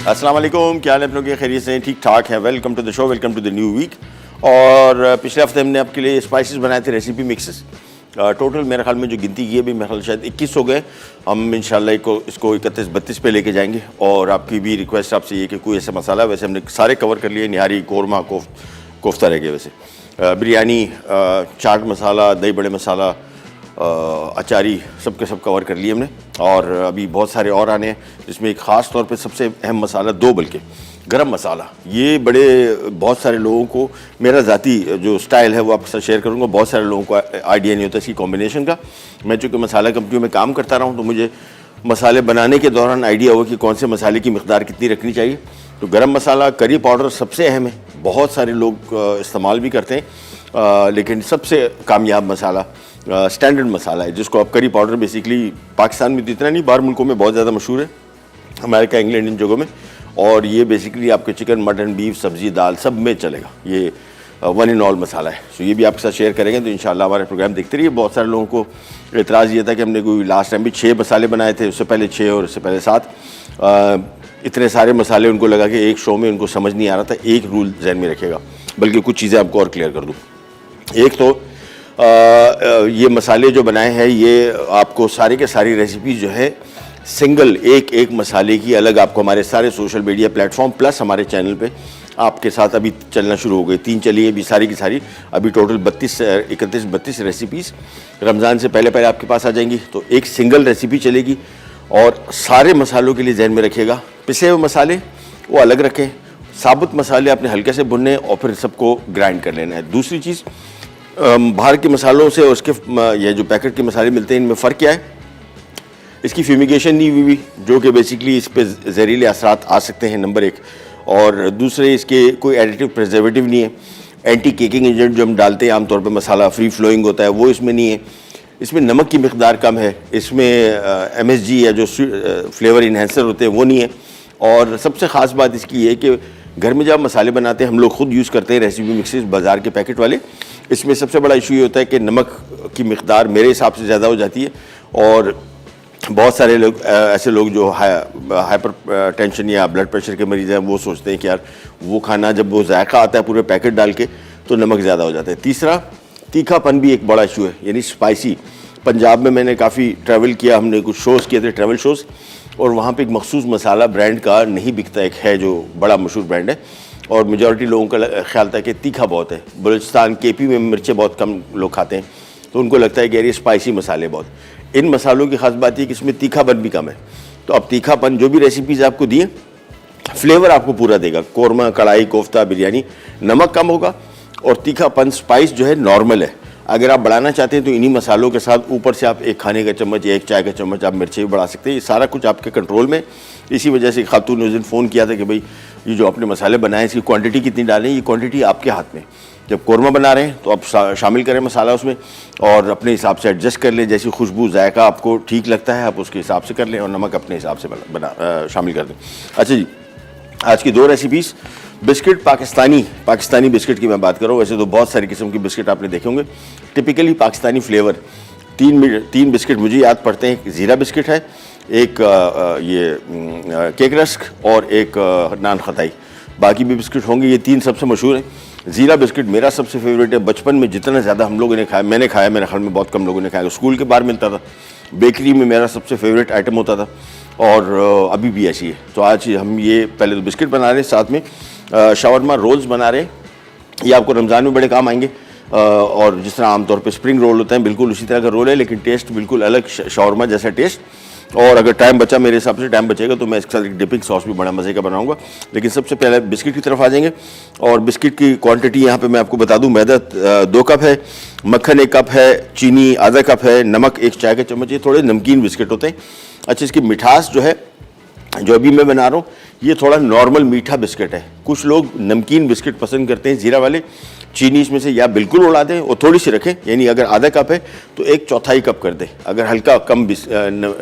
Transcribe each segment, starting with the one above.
अस्सलाम वालेकुम, क्या हाल है आप लोगों के? खैरियत से ठीक ठाक है। Welcome to the show, welcome to the new week. और पिछले हफ्ते हमने आपके लिए स्पाइसेस बनाए थे, रेसिपी मिक्सेस। टोटल मेरे ख्याल में जो गिनती की है भी मेरे ख्याल शायद 21 हो गए। हम इंशाल्लाह इसको 31-32 पे लेके जाएंगे। और आपकी भी रिक्वेस्ट आपसे ये कि कोई ऐसा मसाला, वैसे हमने सारे कवर कर लिए, निहारी, कोरमा, कोफ्ता रह गया वैसे, बिरयानी, चाट मसाला, दही बड़े मसाला, अचारी, सब के सब कवर कर लिए हमने। और अभी बहुत सारे और आने हैं, जिसमें एक ख़ास तौर पे सबसे अहम मसाला, दो बल्कि गरम मसाला। ये बहुत सारे लोगों को, मेरा ज़ाती जो स्टाइल है वो आपके साथ शेयर करूँगा। बहुत सारे लोगों को आइडिया नहीं होता इसकी कॉम्बिनेशन का। मैं चूँकि मसाला कंपनियों में काम करता रहा हूँ, तो मुझे मसाले बनाने के दौरान आइडिया हुआ कि कौन से मसाले की मिक़दार कितनी रखनी चाहिए। तो गरम मसाला, करी पाउडर सबसे अहम है, बहुत सारे लोग इस्तेमाल भी करते हैं, लेकिन सबसे कामयाब मसाला स्टैंडर्ड मसाला है, जिसको आप करी पाउडर बेसिकली पाकिस्तान में तो इतना नहीं, बाहर मुल्कों में बहुत ज़्यादा मशहूर है, अमेरिका, इंग्लैंड, इन जगहों में। और ये बेसिकली आपके चिकन, मटन, बीफ, सब्ज़ी, दाल सब में चलेगा। ये वन इन ऑल मसाला है। सो ये भी आपके साथ शेयर करेंगे, तो इंशाल्लाह हमारे प्रोग्राम देखते रहिए। बहुत सारे लोगों को एतराज़ ये था कि हमने कोई लास्ट टाइम भी 6 मसाले बनाए थे, उससे पहले 6 और उससे पहले 7। इतने सारे मसाले उनको लगा कि एक शो में उनको समझ नहीं आ रहा था। एक रूल जहन में रखिएगा, बल्कि कुछ चीज़ें आपको और क्लियर कर दूँ। एक तो ये मसाले जो बनाए हैं, ये आपको सारी के सारी रेसिपीज़ जो है सिंगल एक मसाले की अलग आपको हमारे सारे सोशल मीडिया प्लेटफॉर्म प्लस हमारे चैनल पे आपके साथ अभी चलना शुरू हो गई। 3 चली है अभी सारी की सारी। अभी टोटल 31-32 रेसिपीज़ रमज़ान से पहले आपके पास आ जाएंगी। तो एक सिंगल रेसिपी चलेगी। और सारे मसालों के लिए जहन में रखिएगा, पिसे हुए मसाले वो अलग रखें, साबुत मसाले आपने हल्के से भुनने और फिर सबको ग्राइंड कर लेना है। दूसरी चीज़, बाहर के मसालों से और उसके ये जो पैकेट के मसाले मिलते हैं, इनमें फ़र्क क्या है? इसकी फ्यूमिगेशन नहीं हुई, जो कि बेसिकली इस पर जहरीले असरात आ सकते हैं, नंबर 1। और दूसरे, इसके कोई एडिटिव प्रिजर्वेटिव नहीं है। एंटी केकिंग एजेंट जो हम डालते हैं आमतौर पर, मसाला फ्री फ्लोइंग होता है, वो इसमें नहीं है। इसमें नमक की मिक़दार कम है। इसमें MSG या जो फ्लेवर इन्हेंसर होते हैं वो नहीं है। और सबसे ख़ास बात इसकी है कि घर में जब मसाले बनाते हैं, हम लोग खुद यूज़ करते हैं रेसिपी मिक्सेस बाज़ार के पैकेट वाले। इसमें सबसे बड़ा इशू ये होता है कि नमक की मिक़दार मेरे हिसाब से ज़्यादा हो जाती है। और बहुत सारे लोग ऐसे लोग जो हाइपर टेंशन या ब्लड प्रेशर के मरीज़ हैं, वो सोचते हैं कि यार वो खाना जब वो जायका आता है पूरे पैकेट डाल के, तो नमक ज़्यादा हो जाता है। तीसरा, तीखापन भी एक बड़ा इशू है, यानी स्पाइसी। पंजाब में मैंने काफ़ी ट्रैवल किया, हमने कुछ शोज़ किए थे, ट्रैवल शोज़, और वहाँ पे एक मखसूस मसाला ब्रांड का नहीं बिकता, एक है जो बड़ा मशहूर ब्रांड है, और मेजॉरिटी लोगों का ख्याल था कि तीखा बहुत है। बलूचिस्तान, KP में मिर्चें बहुत कम लोग खाते हैं, तो उनको लगता है कि यार ये स्पाइसी मसाले बहुत। इन मसालों की ख़ास बात ये कि इसमें तीखापन भी कम है। तो अब तीखापन, जो भी रेसिपीज़ आपको दिए, फ्लेवर आपको पूरा देगा। कोरमा, कढ़ाई, कोफ्ता, बिरयानी, नमक कम होगा और तीखापन, स्पाइस जो है नॉर्मल है। अगर आप बढ़ाना चाहते हैं तो इन्हीं मसालों के साथ ऊपर से आप एक खाने का चम्मच या एक चाय का चम्मच आप मिर्चें भी बढ़ा सकते हैं। ये सारा कुछ आपके कंट्रोल में। इसी वजह से खातून ने उस दिन फ़ोन किया था कि भाई ये जो आपने मसाले बनाए, इसकी क्वांटिटी कितनी डालें? ये क्वांटिटी आपके हाथ में। जब कोरमा बना रहे हैं तो आप शामिल करें मसाला उसमें, और अपने हिसाब से एडजस्ट कर लें। जैसी खुशबू, जायका आपको ठीक लगता है, आप उसके हिसाब से कर लें, और नमक अपने हिसाब से शामिल कर दें। अच्छा जी, आज की 2 रेसिपीज़। बिस्किट, पाकिस्तानी बिस्किट की मैं बात कर रहा हूँ। वैसे तो बहुत सारी किस्म की बिस्किट आपने देखे होंगे, टिपिकली पाकिस्तानी फ्लेवर। 3 बिस्किट मुझे याद पड़ते हैं। एक ज़ीरा बिस्किट है, एक ये केक रस्क, और एक नान खताई। बाकी भी बिस्किट होंगे, ये 3 सबसे मशहूर हैं। ज़ीरा बिस्किट मेरा सबसे फेवरेट है। बचपन में जितना ज़्यादा हम लोगों ने खाया, मैंने खाया, मेरे ख्याल में बहुत कम लोगों ने खाया। स्कूल के बाहर मिलता था, बेकरी में मेरा सबसे फेवरेट आइटम होता था, और अभी भी ऐसी है। तो आज हम ये पहले तो बिस्किट बना रहे हैं, साथ में शावरमा रोल्स बना रहे हैं। ये आपको रमज़ान में बड़े काम आएंगे। और जिस तरह आमतौर पे स्प्रिंग रोल होता है, बिल्कुल उसी तरह का रोल है, लेकिन टेस्ट बिल्कुल अलग, शावरमा जैसा टेस्ट। और अगर टाइम बचा, मेरे हिसाब से टाइम बचेगा, तो मैं इसके साथ एक डिपिंग सॉस भी बड़ा मज़े का बनाऊंगा। लेकिन सबसे पहले बिस्किट की तरफ आ जाएंगे। और बिस्किट की क्वांटिटी यहाँ पे मैं आपको बता दूँ। मैदा 2 कप है, मक्खन 1 कप है, चीनी आधा कप है, नमक 1 चाय का चम्मच। ये थोड़े नमकीन बिस्किट होते हैं। अच्छा, इसकी मिठास जो है, जो अभी मैं बना रहा हूँ, ये थोड़ा नॉर्मल मीठा बिस्किट है। कुछ लोग नमकीन बिस्किट पसंद करते हैं, ज़ीरा वाले। चीनी इसमें से या बिल्कुल उड़ा दें और थोड़ी सी रखें, यानी अगर आधा कप है तो 1/4 कप कर दें, अगर हल्का कम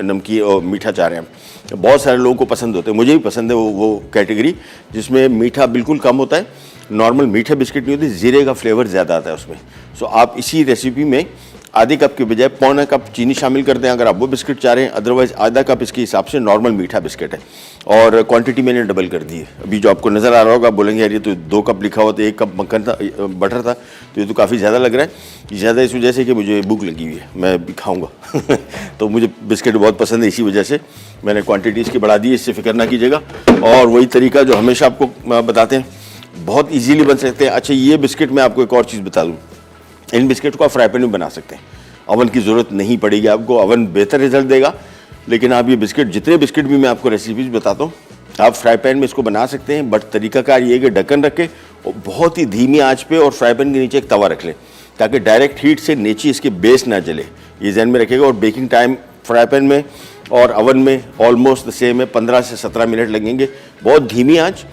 नमकीन और मीठा चाह रहे हैं। बहुत सारे लोगों को पसंद होते हैं, मुझे भी पसंद है वो कैटेगरी जिसमें मीठा बिल्कुल कम होता है। नॉर्मल मीठा बिस्किट नहीं होती, ज़ीरे का फ्लेवर ज़्यादा आता है उसमें। सो आप इसी रेसिपी में आधे कप के बजाय पौना कप चीनी शामिल कर दें अगर आप वो बिस्किट चाह रहे हैं, अदरवाइज आधा कप इसके हिसाब से नॉर्मल मीठा बिस्किट है। और क्वांटिटी मैंने डबल कर दी है। अभी जो आपको नज़र आ रहा होगा, आप बोलेंगे यार ये तो 2 कप लिखा हुआ था, 1 कप मक्खन था, बटर था, तो ये तो काफ़ी ज़्यादा लग रहा है। ज़्यादा इस वजह से कि मुझे भूख लगी हुई है, मैं भी खाऊँगा तो मुझे बिस्किट बहुत पसंद है, इसी वजह से मैंने क्वान्टिटी इसकी बढ़ा दी है, इससे फिक्र ना कीजिएगा। और वही तरीका जो हमेशा आपको बताते हैं, बहुत ईजीली बन सकते हैं। अच्छा, ये बिस्किट मैं आपको एक और चीज़ बता दूँ, इन बिस्किट को आप फ्राई पैन में बना सकते हैं, अवन की ज़रूरत नहीं पड़ेगी आपको, अवन बेहतर रिजल्ट देगा। लेकिन आप ये बिस्किट, जितने बिस्किट भी मैं आपको रेसिपीज बताता हूँ, आप फ्राई पैन में इसको बना सकते हैं। बट तरीकाकार ये है कि ढक्कन रख के और बहुत ही धीमी आंच पे और फ्राई पैन के नीचे एक तवा रख लें, ताकि डायरेक्ट हीट से नीचे इसके बेस ना जले, ये ध्यान में रखिएगा। और बेकिंग टाइम फ्राई पैन में और अवन में ऑलमोस्ट द सेम है, 15 से 17 मिनट लगेंगे। बहुत धीमी आँच,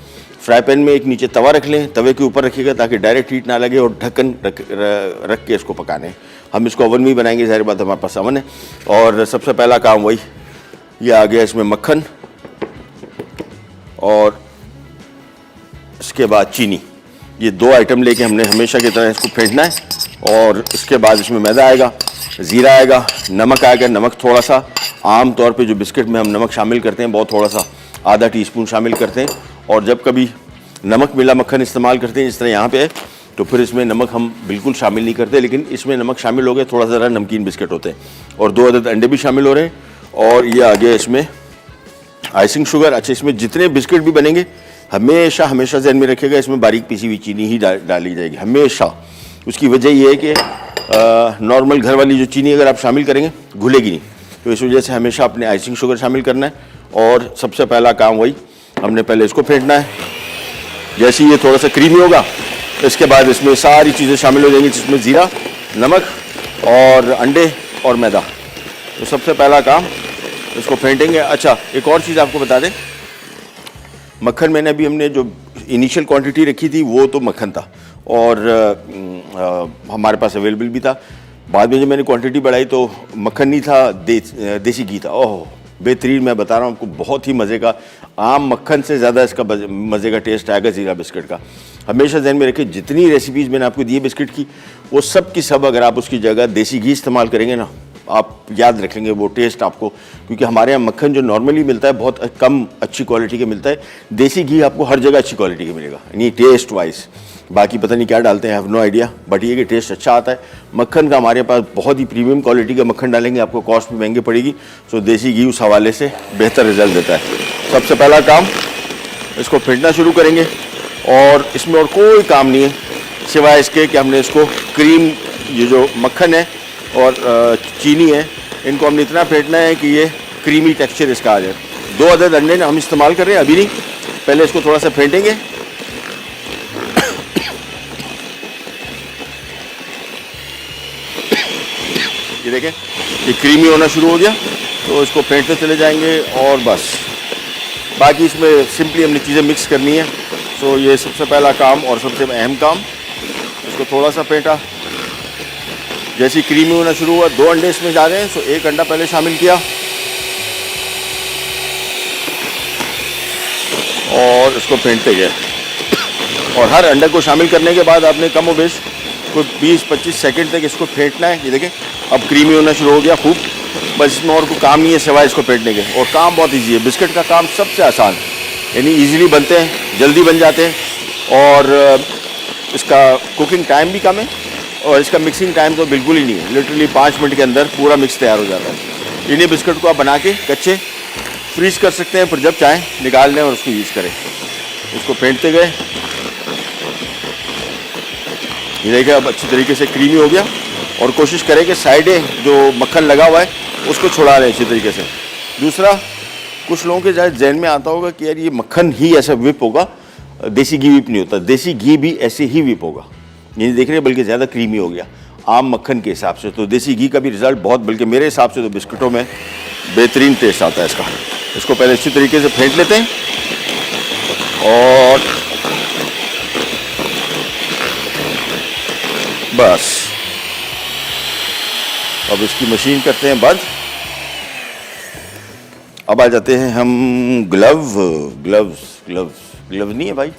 फ्राई पैन में एक नीचे तवा रख लें, तवे के ऊपर रखिएगा ताकि डायरेक्ट हीट ना लगे, और ढक्कन रख के इसको पकाने हैं। हम इसको ओवन में ही बनाएंगे, ज़ाहिर बात हमारे पास ओवन है। और सबसे पहला काम वही, ये आ गया इसमें मक्खन और इसके बाद चीनी, ये 2 आइटम लेके हमने हमेशा की तरह इसको फेंटना है। और इसके बाद इसमें मैदा आएगा, ज़ीरा आएगा, नमक आएगा। नमक थोड़ा सा, आम तौर पे जो बिस्किट में हम नमक शामिल करते हैं बहुत थोड़ा सा, आधा टीस्पून शामिल करते हैं। और जब कभी नमक मिला मक्खन इस्तेमाल करते हैं, जिस तरह यहाँ पे है, तो फिर इसमें नमक हम बिल्कुल शामिल नहीं करते, लेकिन इसमें नमक शामिल हो गया, थोड़ा ज़रा नमकीन बिस्किट होते हैं। और 2 अदद अंडे भी शामिल हो रहे हैं। और ये आ गया इसमें आइसिंग शुगर। अच्छा, इसमें जितने बिस्किट भी बनेंगे हमेशा हमेशा ध्यान में रखिएगा, इसमें बारीक पिसी हुई चीनी ही डाली जाएगी हमेशा। उसकी वजह ये है कि नॉर्मल घर वाली जो चीनी अगर आप शामिल करेंगे घुलेगी नहीं, तो इस वजह से हमेशा अपने आइसिंग शुगर शामिल करना है। और सबसे पहला काम वही, हमने पहले इसको फेंटना है। जैसे ये थोड़ा सा क्रीमी होगा, इसके बाद इसमें सारी चीज़ें शामिल हो जाएंगी, जिसमें ज़ीरा, नमक और अंडे और मैदा। तो सबसे पहला काम, इसको फेंटेंगे। अच्छा, एक और चीज़ आपको बता दें, मक्खन मैंने अभी हमने जो इनिशियल क्वांटिटी रखी थी वो तो मक्खन था, और हमारे पास अवेलेबल भी था। बाद में जब मैंने क्वांटिटी बढ़ाई तो मक्खन नहीं था, देसी घी था। ओह बेहतरीन, मैं बता रहा हूँ आपको, बहुत ही मज़े का, आम मक्खन से ज़्यादा इसका मज़े का टेस्ट आएगा ज़ीरा बिस्किट का। हमेशा ध्यान में रखें, जितनी रेसिपीज़ मैंने आपको दी है बिस्किट की, वो सब की सब अगर आप उसकी जगह देसी घी इस्तेमाल करेंगे ना, आप याद रखेंगे वो टेस्ट आपको। क्योंकि हमारे यहाँ मक्खन जो नॉर्मली मिलता है बहुत कम अच्छी क्वालिटी का मिलता है, देसी घी आपको हर जगह अच्छी क्वालिटी का मिलेगा, यानी टेस्ट वाइज। बाकी पता नहीं क्या डालते हैं, हैव नो आइडिया, बट ये कि टेस्ट अच्छा आता है मक्खन का। हमारे पास बहुत ही प्रीमियम क्वालिटी का मक्खन डालेंगे, आपको कॉस्ट भी महंगी पड़ेगी, सो देसी घी उस हवाले से बेहतर रिजल्ट देता है। सबसे पहला काम, इसको फेंटना शुरू करेंगे। और इसमें और कोई काम नहीं है सिवाय इसके कि हमने इसको क्रीम, ये जो मक्खन है और चीनी है, इनको हमने इतना फेंटना है कि ये क्रीमी टेक्सचर इसका आ जाए। 2 अदद अंडे हम इस्तेमाल कर रहे हैं, अभी नहीं, पहले इसको थोड़ा सा फेंटेंगे। ये देखें, ये क्रीमी होना शुरू हो गया, तो इसको फेंटते चले जाएंगे। और बस बाकी इसमें सिंपली हमने चीज़ें मिक्स करनी है। सो ये सबसे पहला काम और सबसे अहम काम, इसको थोड़ा सा फेंटा, जैसे ही क्रीमी होना शुरू हुआ, 2 अंडे इसमें जा रहे हैं, सो 1 अंडा पहले शामिल किया और इसको फेंटते गए। और हर अंडे को शामिल करने के बाद आपने कम बेश कोई 20-25 सेकंड तक इसको फेंटना है। ये देखें, अब क्रीमी होना शुरू हो गया खूब। बस इसमें और कोई काम नहीं है सिवाय इसको फेंटने के। और काम बहुत ईजी है, बिस्किट का काम सबसे आसान, यानी ईजीली बनते हैं, जल्दी बन जाते हैं, और इसका कुकिंग टाइम भी कम है, और इसका मिक्सिंग टाइम तो बिल्कुल ही नहीं है। लिटरली 5 मिनट के अंदर पूरा मिक्स तैयार हो जाता है। इन्हीं बिस्किट को आप बना के कच्चे फ्रीज कर सकते हैं, फिर जब चाहें निकाल लें और उसको यूज़ करें। इसको फेंटते गए, ये देखिए अब अच्छी तरीके से क्रीमी हो गया। और कोशिश करें कि साइडें जो मक्खन लगा हुआ है उसको छुड़ा लें अच्छी तरीके से। दूसरा, कुछ लोगों के जहन में आता होगा कि यार ये मक्खन ही ऐसा विप होगा, देसी घी विप नहीं होता। देसी घी भी ऐसे ही विप होगा, ये देख रहे हैं, बल्कि ज़्यादा क्रीमी हो गया आम मक्खन के हिसाब से। तो देसी घी का भी रिज़ल्ट बहुत, बल्कि मेरे हिसाब से तो बिस्किटों में बेहतरीन टेस्ट आता है इसका। इसको पहले अच्छी तरीके से फेंट लेते हैं और बस अब इसकी मशीन करते हैं बंद। अब आ जाते हैं हम ग्लव्स नहीं है भाई,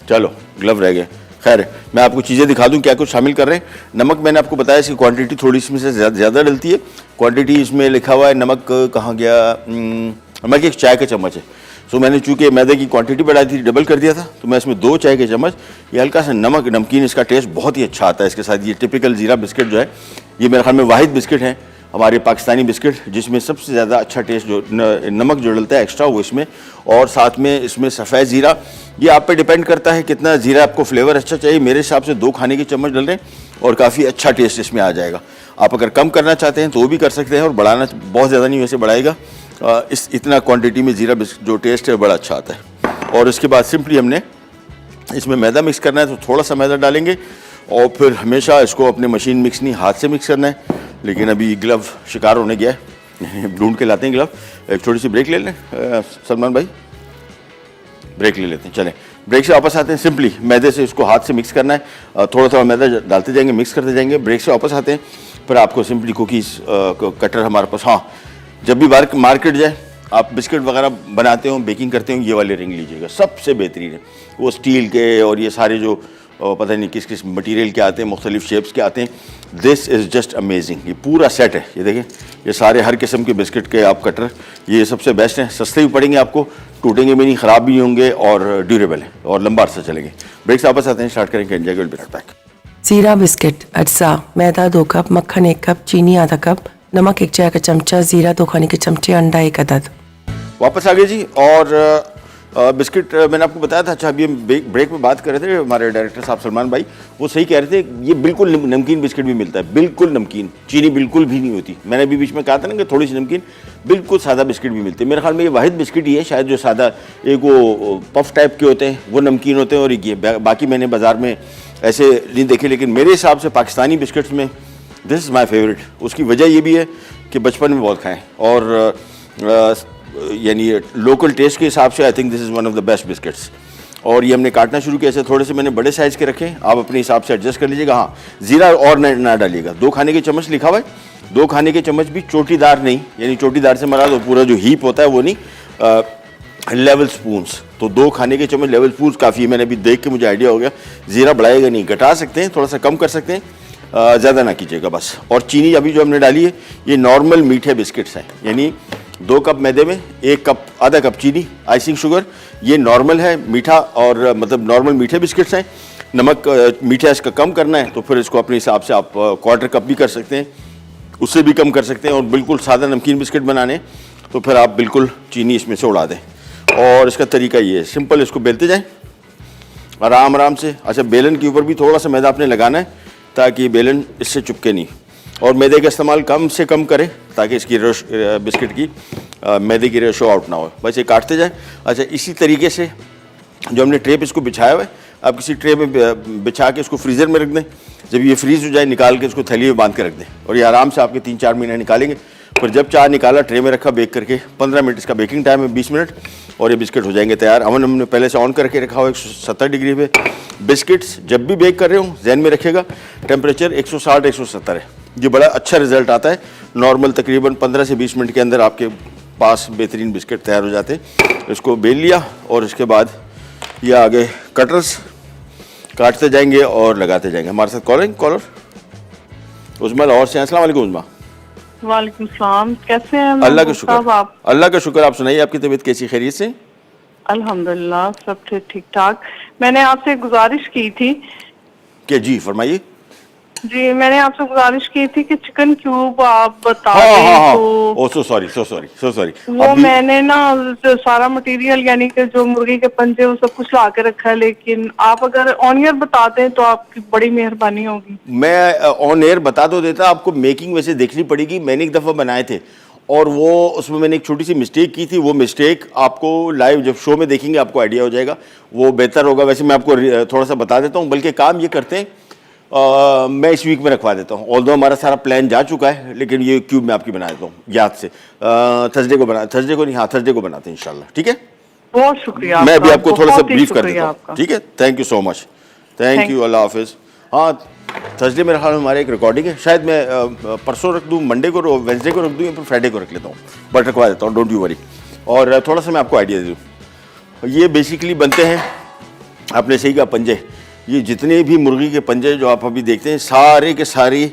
चलो ग्लव रह गए। खैर मैं आपको चीज़ें दिखा दूं क्या कुछ शामिल कर रहे हैं। नमक मैंने आपको बताया इसकी क्वांटिटी थोड़ी इसमें से ज़्यादा डलती है। क्वांटिटी इसमें लिखा हुआ है, नमक कहाँ गया, नमक एक चाय का चम्मच है। सो मैंने चूँकि मैदे की क्वांटिटी बढ़ाई थी, डबल कर दिया था, तो मैं इसमें 2 चाय के चम्मच, ये हल्का सा नमक, नमकीन, इसका टेस्ट बहुत ही अच्छा आता है इसके साथ। ये टिपिकल ज़ीरा बिस्किट जो है, ये मेरे ख्याल में वाहिद बिस्किट है हमारे पाकिस्तानी बिस्किट जिसमें सबसे ज़्यादा अच्छा टेस्ट जो नमक जो डलता है एक्स्ट्रा वो इसमें, और साथ में इसमें सफ़ेद ज़ीरा। ये आप पे डिपेंड करता है कितना ज़ीरा आपको फ्लेवर अच्छा चाहिए। मेरे हिसाब से 2 खाने के चम्मच डल रहे हैं और काफ़ी अच्छा टेस्ट इसमें आ जाएगा। आप अगर कम करना चाहते हैं तो वो भी कर सकते हैं, और बढ़ाना बहुत ज़्यादा नहीं वैसे बढ़ाएगा। इस इतना क्वांटिटी में ज़ीरा जो टेस्ट है बड़ा अच्छा आता है। और उसके बाद सिंपली हमने इसमें मैदा मिक्स करना है, तो थोड़ा सा मैदा डालेंगे और फिर हमेशा इसको अपने मशीन मिक्स नहीं हाथ से मिक्स करना है। लेकिन अभी ग्लव शिकार होने गया है, ढूंढ के लाते हैं ग्लव। एक छोटी सी ब्रेक ले लें सलमान भाई, ब्रेक ले लेते हैं। चलें ब्रेक से वापस आते हैं। सिंपली मैदे से इसको हाथ से मिक्स करना है, थोड़ा थोड़ा मैदा डालते जाएंगे, मिक्स करते जाएंगे। ब्रेक से वापस आते हैं, फिर आपको सिंपली कुकीज़ कटर हमारे पास, हाँ जब भी मार्केट जाए आप बिस्किट वगैरह बनाते हो, बेकिंग करते हो, ये वाले रिंग लीजिएगा, सबसे बेहतरीन है। वो स्टील के और ये सारे जो पता नहीं किस किस मटेरियल के आते हैं, मुख्तलिफ शेप्स के आते हैं। This is just amazing. ये पूरा सेट है, ये देखें, ये सारे हर किस्म के बिस्किट के आप कटर, ये सबसे बेस्ट हैं। सस्ते भी पड़ेंगे आपको, टूटेंगे भी नहीं, ख़राब भी नहीं होंगे और ड्यूरेबल है और लंबा अर्सा चलेंगे। ब्रेक से वापस आते हैं, स्टार्ट करेंगे। Enjoy will be right back. जीरा बिस्किट अज्जा, मैदा 2 कप, मक्खन 1 कप, चीनी आधा कप, नमक 1 चाय का चमचा, जीरा 2 खाने के चमचे, अंडा 1 अदद। वापस आ गए जी। और बिस्किट मैंने आपको बताया था। अच्छा, अभी हम ब्रेक में बात कर रहे थे, हमारे डायरेक्टर साहब सलमान भाई वो सही कह रहे थे, ये बिल्कुल नमकीन बिस्किट भी मिलता है, बिल्कुल नमकीन, चीनी बिल्कुल भी नहीं होती। मैंने अभी बीच में कहा था ना कि थोड़ी सी नमकीन, बिल्कुल सादा बिस्किट भी मिलते हैं। मेरे ख्याल में ये वाहिद बिस्किट ही है शायद जो सादा, एक वो पफ टाइप के होते हैं वो नमकीन होते हैं, और ये बाकी मैंने बाज़ार में ऐसे नहीं देखे। लेकिन मेरे हिसाब से पाकिस्तानी बिस्किट्स में दिस इज़ माई फेवरेट। उसकी वजह ये भी है कि बचपन में बहुत खाएँ, और यानी लोकल टेस्ट के हिसाब से I think this is one of the best biscuits. और ये हमने काटना शुरू किया, ऐसे थोड़े से मैंने बड़े साइज़ के रखे, आप अपने हिसाब से एडजस्ट कर लीजिएगा। हाँ, ज़ीरा और ना डालिएगा। 2 खाने के चम्मच लिखा हुआ है, 2 खाने के चम्मच भी चोटीदार नहीं, यानी चोटीदार से मरा तो पूरा जो हीप होता है वो नहीं, लेवल स्पून्स। तो 2 खाने के चम्मच लेवल स्पून्स काफ़ी है। मैंने अभी देख के मुझे आइडिया हो गया, ज़ीरा बढ़ाएगा नहीं, घटा सकते हैं, थोड़ा सा कम कर सकते हैं, ज़्यादा ना कीजिएगा बस। और चीनी अभी जो हमने डाली है ये नॉर्मल मीठे बिस्किट्स हैं, यानी 2 कप मैदे में 1 कप आधा कप चीनी, आइसिंग शुगर, ये नॉर्मल है मीठा, और मतलब नॉर्मल मीठे बिस्किट्स हैं। नमक मीठा इसका कम करना है तो फिर इसको अपने हिसाब से आप 1/4 कप भी कर सकते हैं, उससे भी कम कर सकते हैं। और बिल्कुल सादा नमकीन बिस्किट बनाने तो फिर आप बिल्कुल चीनी इसमें से उड़ा दें। और इसका तरीका ये है, सिंपल, इसको बेलते जाएँ आराम आराम से। अच्छा, बेलन के ऊपर भी थोड़ा सा मैदा आपने लगाना है ताकि बेलन इससे चिपके नहीं, और मैदे का इस्तेमाल कम से कम करें ताकि इसकी बिस्किट की मैदे की रेशो आउट ना हो। बस ये काटते जाएं। अच्छा, इसी तरीके से जो हमने ट्रे पे इसको बिछाया हुआ है, आप किसी ट्रे में बिछा के इसको फ्रीज़र में रख दें। जब ये फ्रीज़ हो जाए निकाल के इसको थैली में बांध के रख दें, और ये आराम से आपके 3-4 महीने निकालेंगे। फिर जब चार निकाला, ट्रे में रखा, बेक करके 15 मिनट इसका बेकिंग टाइम है, 20 मिनट, और ये बिस्किट हो जाएंगे तैयार। अवन हमने पहले से ऑन करके रखा हुआ 170 डिग्री पे। बिस्किट्स जब भी बेक कर रहे हो जहन में रखिएगा टेम्परेचर 160-170 है। ये बड़ा अच्छा रिजल्ट आता है। नॉर्मल तकरीबन 15 से 20 मिनट के अंदर आपके पास बेहतरीन बिस्किट तैयार हो जाते हैं। इसको बेल लिया और इसके बाद ये आगे कटर्स काटते जाएंगे और लगाते जाएंगे। हमारे साथ कॉलर उज़मा लाहौर से। अस्सलाम वालेकुम उज़मा। वालेकुम सलाम, कैसे हैं? अल्लाह का शुक्र, आप? अल्लाह का शुक्र। आप सुनाइए, आपकी तबीयत कैसी, खैरियत से? अल्हम्दुलिल्लाह, सब ठीक ठाक। मैंने आपसे गुजारिश की थी कि जी फरमाइए। जी, मैंने आपसे गुजारिश की थी कि चिकन क्यूब आप बता दें। तो ओह सो सॉरी वो मैंने ना जो सारा मटेरियल यानी कि जो मुर्गी के पंजे वो सब कुछ ला के रखा है, लेकिन आप अगर ऑन एयर बता दें तो आपकी बड़ी मेहरबानी होगी। मैं ऑन एयर बता दो देता, आपको मेकिंग वैसे देखनी पड़ेगी। मैंने एक दफ़ा बनाए थे और वो उसमें मैंने एक छोटी सी मिस्टेक की थी। वो मिस्टेक आपको लाइव जब शो में देखेंगे आपको आइडिया हो जाएगा, वो बेहतर होगा। वैसे मैं आपको थोड़ा सा बता देता हूँ, बल्कि काम ये करते हैं मैं इस वीक में रखवा देता हूँ। ऑल्दो हमारा सारा प्लान जा चुका है, लेकिन ये क्यूब मैं आपकी बना देता हूँ याद से। थर्सडे को बनाते हैं इंशाल्लाह, ठीक है? बहुत शुक्रिया। मैं भी आपको थोड़ा सा ब्रीफ कर देता हूँ, ठीक है? Thank you so much, thank you, अल्लाह हाफिज़। हाँ, थर्सडे मेरे ख्याल में हमारे एक रिकॉर्डिंग है, शायद मैं परसों रख दूँ, मंडे को, वेंसडे को रख दूँ, या फिर फ्राइडे को रख लेता हूँ, बट रखवा देता हूँ, डोंट यू वरी। और थोड़ा सा मैं आपको आइडिया दे दूँ, ये बेसिकली बनते हैं, आपने सही कहा, पंजे। ये जितने भी मुर्गी के पंजे जो आप अभी देखते हैं सारे के सारे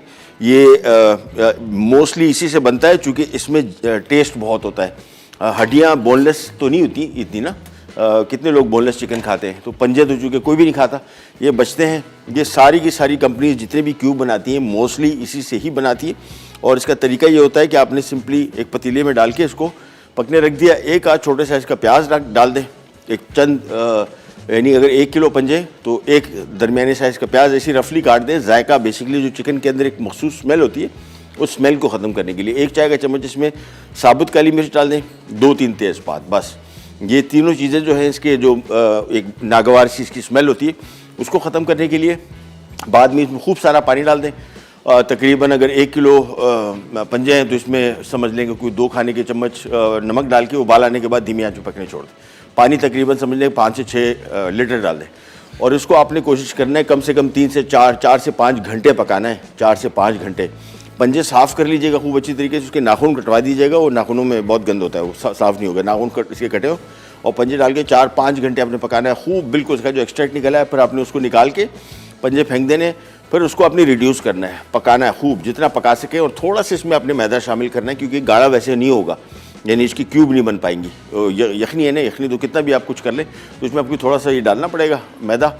ये मोस्टली इसी से बनता है, चूँकि इसमें टेस्ट बहुत होता है। हड्डियाँ बोनलेस तो नहीं होती इतनी ना, कितने लोग बोनलेस चिकन खाते हैं, तो पंजे तो चूँकि कोई भी नहीं खाता, ये बचते हैं। ये सारी की सारी कंपनीज जितने भी क्यूब बनाती हैं मोस्टली इसी से ही बनाती है। और इसका तरीका ये होता है कि आपने सिंपली एक पतीले में डाल के इसको पकने रख दिया, एक आध छोटे साइज़ का प्याज डाल दें, एक चंद यानी अगर 1 किलो पंजे तो एक दरमियाने साइज़ का प्याज ऐसी रफली काट दें। जायका बेसिकली जो चिकन के अंदर एक मखसूस स्मेल होती है, उस स्मेल को ख़त्म करने के लिए 1 चाय का चम्मच इसमें साबुत काली मिर्च डाल दें, 2-3 तेज़पात, बस ये तीनों चीज़ें जो हैं इसके जो एक नागवार सी इसकी स्मेल होती है उसको ख़त्म करने के लिए। बाद में इसमें खूब सारा पानी डाल दें। तकरीबन अगर 1 किलो पंजे हैं तो इसमें समझ लेंगे कोई 2 खाने के चम्मच नमक डाल के उबाल आने के बाद धीमी आंच पे पकने छोड़ दें। पानी तकरीबन समझ लें 5 से 6 लीटर डाल दें। और इसको आपने कोशिश करना है कम से कम 3 से 4 से 5 घंटे पकाना है, 4 से 5 घंटे। पंजे साफ़ कर लीजिएगा खूब अच्छी तरीके से, उसके नाखून कटवा दीजिएगा, और नाखूनों में बहुत गंद होता है, वो साफ़ नहीं होगा, नाखून इसके कटे हो। और पंजे डाल के 4-5 घंटे आपने पकाना है खूब, बिल्कुल उसका जो एक्सट्रैक्ट निकला है फिर आपने उसको निकाल के पंजे फेंक देने। फिर उसको आपने रिड्यूस करना है, पकाना है खूब, जितना पका सके। और थोड़ा सा इसमें आपने मैदा शामिल करना है, क्योंकि गाढ़ा वैसे नहीं होगा, यानी इसकी क्यूब नहीं बन पाएंगी। यखनी है ना, यखनी तो कितना भी आप कुछ कर लें तो इसमें आपको थोड़ा सा ये डालना पड़ेगा मैदा।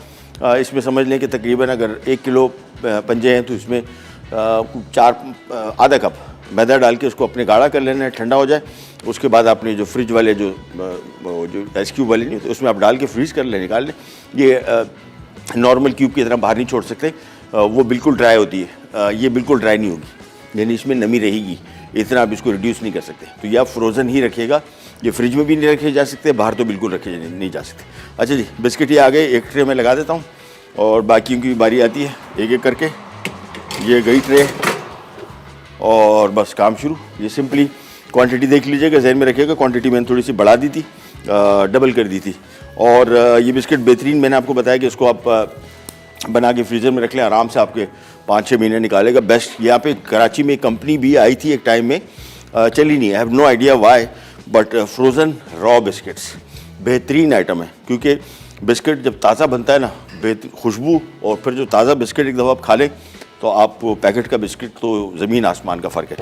इसमें समझ लें कि तकरीबन अगर 1 किलो पंजे हैं तो इसमें आधा कप मैदा डाल के उसको अपने गाढ़ा कर लेना है, ठंडा हो जाए। उसके बाद आपने जो फ्रिज वाले जो आइस क्यूब वाले नहीं होते उसमें आप डाल के फ्रीज़ कर लें, निकाल लें। ये नॉर्मल क्यूब की तरह बाहर नहीं छोड़ सकते, वो बिल्कुल ड्राई होती है, ये बिल्कुल ड्राई नहीं होगी, यानी इसमें नमी रहेगी, इतना आप इसको रिड्यूस नहीं कर सकते। तो ये आप फ्रोज़न ही रखिएगा, ये फ्रिज में भी नहीं रखे जा सकते, बाहर तो बिल्कुल रखे नहीं जा सकते। अच्छा जी, बिस्किट ये आ गए, एक ट्रे में लगा देता हूँ और बाकियों की बारी आती है एक एक करके। ये गई ट्रे और बस काम शुरू। ये सिंपली क्वांटिटी देख लीजिएगा, जहन में रखिएगा, क्वांटिटी मैंने थोड़ी सी बढ़ा दी थी, डबल कर दी थी। और ये बिस्किट बेहतरीन, मैंने आपको बताया कि इसको आप बना के फ्रीज़र में रख लें, आराम से आपके 5-6 महीने निकालेगा। बेस्ट, यहाँ पे कराची में कंपनी भी आई थी एक टाइम में, चली नहीं, I have no idea why, but frozen raw biscuits बेहतरीन आइटम है, क्योंकि बिस्किट जब ताज़ा बनता है ना, खुशबू, और फिर जो ताज़ा बिस्किट एक दफ़ा आप खा लें तो आप पैकेट का बिस्किट तो ज़मीन आसमान का फ़र्क है।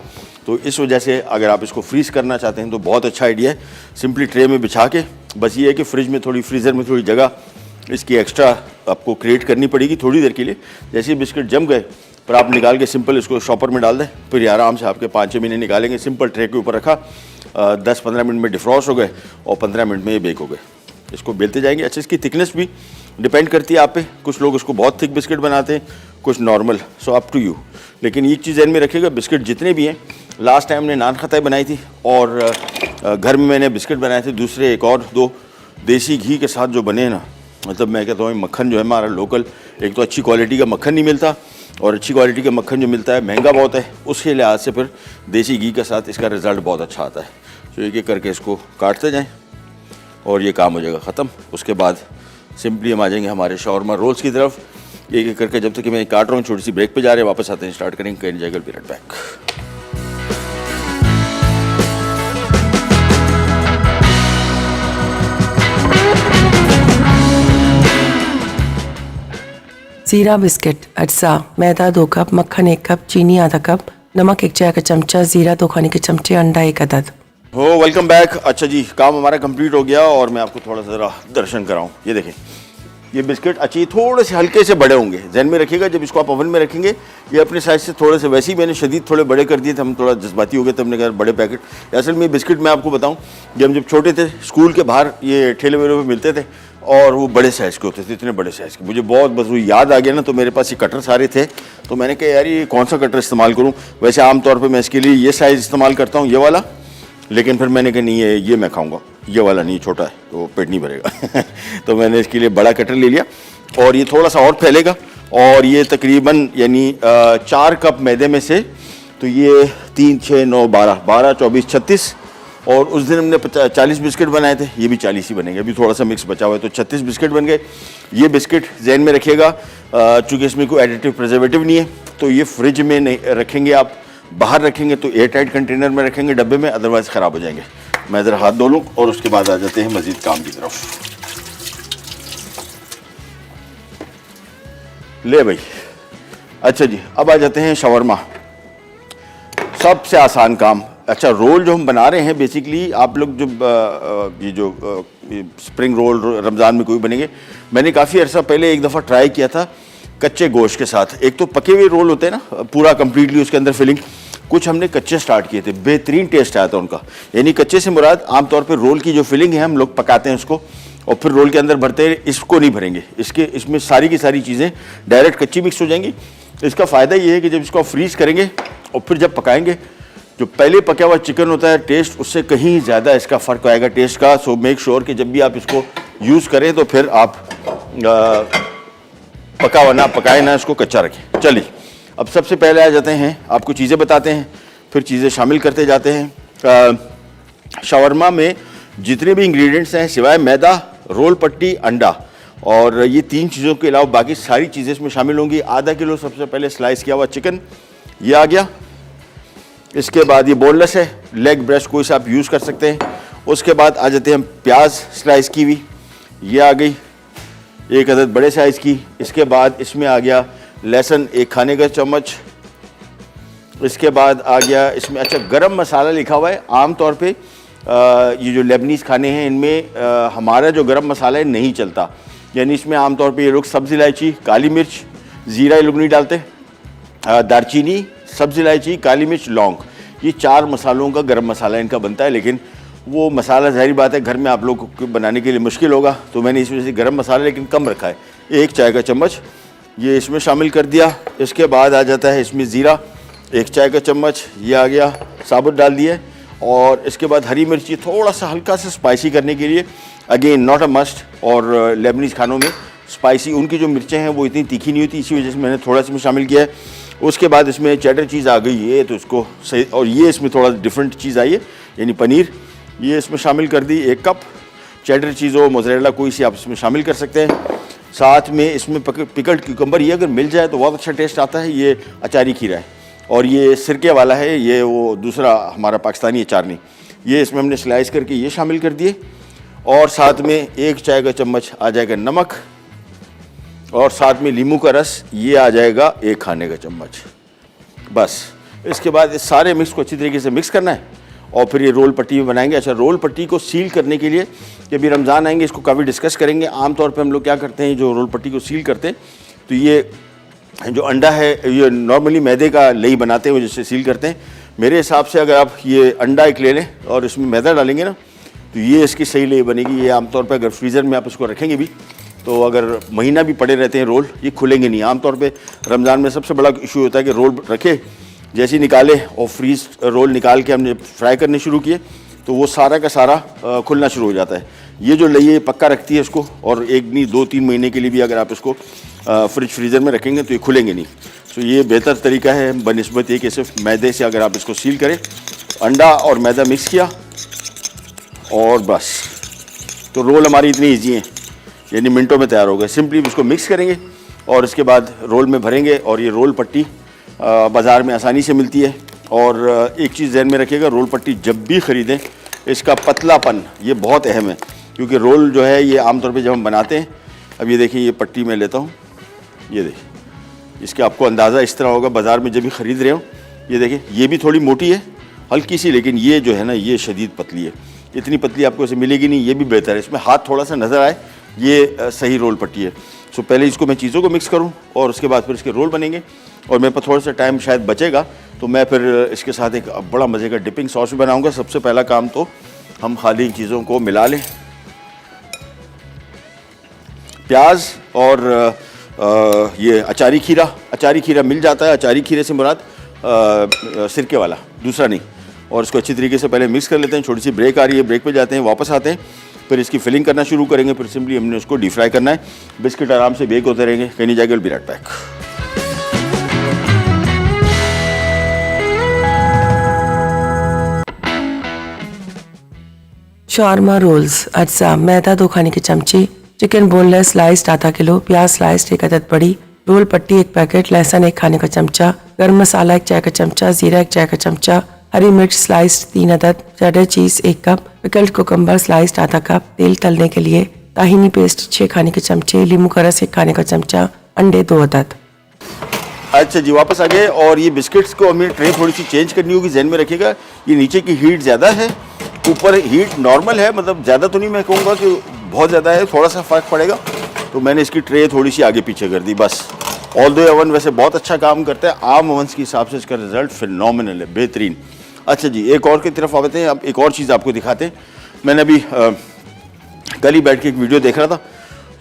तो इस वजह से अगर आप इसको फ्रीज़ करना चाहते हैं तो बहुत अच्छा आइडिया है। सिंपली ट्रे में बिछा के, बस ये है कि फ्रिज में फ्रीज़र में थोड़ी जगह इसकी एक्स्ट्रा आपको क्रिएट करनी पड़ेगी थोड़ी देर के लिए। जैसे ही बिस्किट जम गए फिर आप निकाल के सिंपल इसको शॉपर में डाल दें, फिर आराम से आपके 5-6 महीने निकालेंगे। सिंपल ट्रे के ऊपर रखा, 10-15 मिनट में डिफ्रॉस्ट हो गए और 15 मिनट में ये बेक हो गए। इसको बेलते जाएंगे। अच्छा, इसकी थिकनेस भी डिपेंड करती है आप पे, कुछ लोग इसको बहुत थिक बिस्किट बनाते हैं, कुछ normal, so up to you. लेकिन एक चीज़ ध्यान में रखिएगा, बिस्किट जितने भी हैं, लास्ट टाइम ने नान खताई बनाई थी और घर में मैंने बिस्किट बनाए थे दूसरे, एक और 2 देसी घी के साथ जो बने ना, मतलब मैं कहता हूँ मक्खन जो है हमारा लोकल, एक तो अच्छी क्वालिटी का मक्खन नहीं मिलता, और अच्छी क्वालिटी का मक्खन जो मिलता है महंगा बहुत है, उसके लिहाज से फिर देसी घी के साथ इसका रिज़ल्ट बहुत अच्छा आता है। तो एक एक करके इसको काटते जाएं और ये काम हो जाएगा ख़त्म। उसके बाद सिंपली हम आ जाएंगे हमारे शॉर्मा रोल्स की तरफ, एक एक करके। जब तक कि मैं काट रहा हूँ, छोटी सी ब्रेक पे जा रहे हैं, वापस आते हैं, स्टार्ट करेंगे, कहीं जाएगा, बी राइट बैक। ज़ीरा बिस्किट, अज्जा, मैदा 2 कप, मक्खन 1 कप, चीनी आधा कप, नमक 1 चाय का चमचा, ज़ीरा 2 खाने के चमचे, अंडा 1 अदद। हो, वेलकम बैक। अच्छा जी, काम हमारा कंप्लीट हो गया और मैं आपको थोड़ा सा ज़रा दर्शन कराऊँ। ये देखें, ये बिस्किट अच्छी थोड़े से हल्के से बड़े होंगे, जहन में रखिएगा। जब इसको आप ओवन में रखेंगे, ये अपने साइज़ से थोड़े से, वैसे ही मैंने शदीद थोड़े बड़े कर दिए थे, हम थोड़ा जज्बाती हो गए थे, हमने कहा बड़े पैकेट। असल में बिस्किट मैं आपको बताऊं, जब छोटे थे, स्कूल के बाहर ये ठेले वेले पे मिलते थे और वो बड़े साइज़ के होते थे, इतने बड़े साइज़ के। मुझे बहुत बस वो याद आ गया ना, तो मेरे पास ये कटर सारे थे, तो मैंने कहा यार ये कौन सा कटर इस्तेमाल करूँ। वैसे आमतौर पर मैं इसके लिए ये साइज़ इस्तेमाल करता हूँ, ये वाला, लेकिन फिर मैंने कहा नहीं, ये मैं खाऊँगा, ये वाला नहीं, छोटा है तो पेट नहीं भरेगा। तो मैंने इसके लिए बड़ा कटर ले लिया और ये थोड़ा सा और फैलेगा। और ये तकरीबन यानी 4 कप मैदे में से, तो ये 3, 6, 9, 12, 24, 36, और उस दिन हमने 40 बिस्किट बनाए थे, ये भी 40 ही बनेंगे। अभी थोड़ा सा मिक्स बचा हुआ है, तो 36 बिस्किट बन गए। ये बिस्किट जहन में रखिएगा, चूँकि इसमें कोई एडिटिव प्रिजर्वेटिव नहीं है, तो ये फ्रिज में नहीं रखेंगे आप, बाहर रखेंगे तो एयर टाइट कंटेनर में रखेंगे, डब्बे में, अदरवाइज़ ख़राब हो जाएंगे। मैं ज़रा हाथ धो लूँ और उसके बाद आ जाते हैं मज़ीद काम की तरफ। ले भाई। अच्छा जी, अब आ जाते हैं शवरमा, सबसे आसान काम। अच्छा, रोल जो हम बना रहे हैं बेसिकली, आप लोग जो ये जो स्प्रिंग रोल रमज़ान में कोई बनेंगे, मैंने काफ़ी अर्सा पहले एक दफ़ा ट्राई किया था कच्चे गोश्त के साथ। एक तो पके हुए रोल होते हैं ना पूरा कंप्लीटली उसके अंदर फिलिंग, कुछ हमने कच्चे स्टार्ट किए थे, बेहतरीन टेस्ट आया था उनका। यानी कच्चे से मुराद आमतौर पर रोल की जो फिलिंग है हम लोग पकाते हैं उसको और फिर रोल के अंदर भरते हैं, इसको नहीं भरेंगे, इसमें सारी की सारी चीज़ें डायरेक्ट कच्ची मिक्स हो जाएंगी। इसका फ़ायदा ये है कि जब इसको आप फ्रीज़ करेंगे और फिर जब पकाएंगे, जो पहले पका हुआ चिकन होता है टेस्ट उससे कहीं ज़्यादा इसका फ़र्क आएगा टेस्ट का। सो मेक श्योर कि जब भी आप इसको यूज़ करें तो फिर आप पका हुआ ना पकाए ना, इसको कच्चा रखें। चलिए, अब सबसे पहले आ जाते हैं, आपको चीज़ें बताते हैं, फिर चीज़ें शामिल करते जाते हैं। शवरमा में जितने भी इंग्रेडिएंट्स हैं सिवाय मैदा, रोल पट्टी, अंडा और ये 3 चीज़ों के अलावा बाकी सारी चीज़ें इसमें शामिल होंगी। आधा किलो सबसे पहले स्लाइस किया हुआ चिकन, ये आ गया। इसके बाद ये बोनलेस है, लेग ब्रेस्ट कोई सा आप यूज़ कर सकते हैं। उसके बाद आ जाते हैं हम, प्याज स्लाइस की हुई, ये आ गई 1 अदद बड़े साइज़ की। इसके बाद इसमें आ गया लहसुन 1 खाने का चम्मच। इसके बाद आ गया इसमें, अच्छा गरम मसाला लिखा हुआ है। आम तौर पे ये जो लेबनीज़ खाने हैं इनमें हमारा जो गरम मसाला है नहीं चलता, यानी इसमें आम तौर पे ये लोग सब्ज़ इलायची, काली मिर्च, ज़ीरा ये लोग नहीं डालते, दारचीनी, सब्ज़ इलायची, काली मिर्च, लौंग, ये 4 मसालों का गरम मसाला इनका बनता है। लेकिन वो मसाला ज़ाहिर बात है घर में आप लोग को बनाने के लिए मुश्किल होगा, तो मैंने इस वजह से गरम मसाला लेकिन कम रखा है, 1 चाय का चम्मच ये इसमें शामिल कर दिया। इसके बाद आ जाता है इसमें ज़ीरा 1 चाय का चम्मच, ये आ गया साबुत डाल दिए। और इसके बाद हरी मिर्ची थोड़ा सा हल्का सा स्पाइसी करने के लिए, अगेन नॉट अ मस्ट, और लेबनीज़ खानों में स्पाइसी उनकी जो मिर्चें हैं वो इतनी तीखी नहीं होती, इसी वजह से मैंने थोड़ा सा इसमें शामिल किया है। उसके बाद इसमें चेडर चीज़ आ गई है तो इसको सही, और ये इसमें थोड़ा डिफरेंट चीज़ आई है यानी पनीर, ये इसमें शामिल कर दी 1 कप। चेडर चीज़ हो, मोज़रेला कोई सी आप इसमें शामिल कर सकते हैं। साथ में इसमें पिकल्ड क्यूकम्बर, ये अगर मिल जाए तो बहुत अच्छा टेस्ट आता है। ये अचारी खीरा है और ये सिरके वाला है, ये वो दूसरा हमारा पाकिस्तानी अचार नहीं, ये इसमें हमने स्लाइस करके ये शामिल कर दिए। और साथ में 1 चाय का चम्मच आ जाएगा नमक, और साथ में नींबू का रस ये आ जाएगा 1 खाने का चम्मच। बस इसके बाद इस सारे मिक्स को अच्छी तरीके से मिक्स करना है और फिर ये रोल पट्टी में बनाएंगे। अच्छा, रोल पट्टी को सील करने के लिए जब भी रमज़ान आएंगे इसको काफ़ी डिस्कस करेंगे। आमतौर पे हम लोग क्या करते हैं, जो रोल पट्टी को सील करते हैं तो ये जो अंडा है ये नॉर्मली मैदे का लई बनाते हैं जिससे सील करते हैं। मेरे हिसाब से अगर आप ये अंडा एक ले लें और इसमें मैदा डालेंगे ना तो ये इसकी सही लई बनेगी। ये आमतौर पर अगर फ्रीज़र में आप इसको रखेंगे भी तो अगर महीना भी पड़े रहते हैं रोल, ये खुलेंगे नहीं। आमतौर पे रमज़ान में सबसे बड़ा इशू होता है कि रोल रखे, जैसे ही निकाले और फ्रीज रोल निकाल के हमने फ्राई करने शुरू किए तो वो सारा का सारा खुलना शुरू हो जाता है। ये जो लई पक्का रखती है इसको, और 1 नहीं 2-3 महीने के लिए भी अगर आप इसको फ्रीज़र में रखेंगे तो ये खुलेंगे नहीं। तो ये बेहतर तरीका है बनिस्बत ये कि सिर्फ मैदे से अगर आप इसको सील करें। अंडा और मैदा मिक्स किया और बस, तो रोल हमारी इतनी ईजी हैं, यानी मिनटों में तैयार हो गए। सिंपली इसको मिक्स करेंगे और इसके बाद रोल में भरेंगे। और ये रोल पट्टी बाज़ार में आसानी से मिलती है। और एक चीज़ ध्यान में रखिएगा, रोल पट्टी जब भी ख़रीदें इसका पतलापन ये बहुत अहम है, क्योंकि रोल जो है ये आमतौर पे जब हम बनाते हैं, अब ये देखिए ये पट्टी मैं लेता हूँ, ये देखिए इसके आपको अंदाज़ा इस तरह होगा बाज़ार में जब भी ख़रीद रहे हो। ये देखिए ये भी थोड़ी मोटी है हल्की सी, लेकिन ये जो है ना ये शदीद पतली है, इतनी पतली आपको ऐसे मिलेगी नहीं। ये भी बेहतर है, इसमें हाथ थोड़ा सा नज़र आए, ये सही रोल पट्टी है। सो पहले इसको मैं चीज़ों को मिक्स करूं और उसके बाद फिर इसके रोल बनेंगे। और मेरे पास थोड़ा सा टाइम शायद बचेगा तो मैं फिर इसके साथ एक बड़ा मज़े का डिपिंग सॉस भी बनाऊंगा। सबसे पहला काम तो हम खाली चीज़ों को मिला लें, प्याज और ये अचारी खीरा मिल जाता है। अचारी खीरे से मुराद सिरके वाला, दूसरा नहीं। और इसको अच्छी तरीके से पहले मिक्स कर लेते हैं। छोटी सी ब्रेक आ रही है, ब्रेक पे जाते हैं, वापस आते हैं, फिर इसकी फिलिंग करना शुरू करेंगे। फिर सिंपली हमने उसको डीप फ्राई करना है। बिस्किट आराम से बेक होते रहेंगे, कहीं नहीं जाएगा। Will be right back. Shawarma rolls, अज्जा, मैदा 2 खाने के चमचे, चिकन बोनलेस स्लाइस्ड आधा किलो, प्याज स्लाइस्ड 1 अदद बड़ी, रोल पट्टी 1 पैकेट, लहसुन 1 खाने का चमचा, गरम मसाला 1 चाय का चमचा, जीरा 1 चाय का चमचा, हरी मिर्च स्लाइस्ड 3 अदद, चेडर चीज 1 कप, पिकल्ड कुकम्बर स्लाइस्ड आधा कप, तेल तलने के लिए ताहिनी पेस्ट 6 खाने के चमचे, नींबू का रस 1 खाने का चमचा, अंडे 2 अदद। अच्छा जी, वापस आ गए। और ये बिस्किट्स को हमें ट्रे थोड़ी सी चेंज करनी होगी, जहन में रखिएगा। ये नीचे की हीट ज़्यादा है, ऊपर हीट नॉर्मल है, मतलब ज़्यादा तो नहीं मैं कहूँगा कि बहुत ज़्यादा है, थोड़ा सा फ़र्क पड़ेगा। तो मैंने इसकी ट्रे थोड़ी सी आगे पीछे कर दी बस। ऑल दो ओवन वैसे बहुत अच्छा काम करता है, आम ओवन के हिसाब से इसका रिजल्ट फिनोमिनल है, बेहतरीन। अच्छा जी, एक और की तरफ आते हैं। अब एक और चीज़ आपको दिखाते हैं। मैंने अभी कल ही बैठ के एक वीडियो देख रहा था,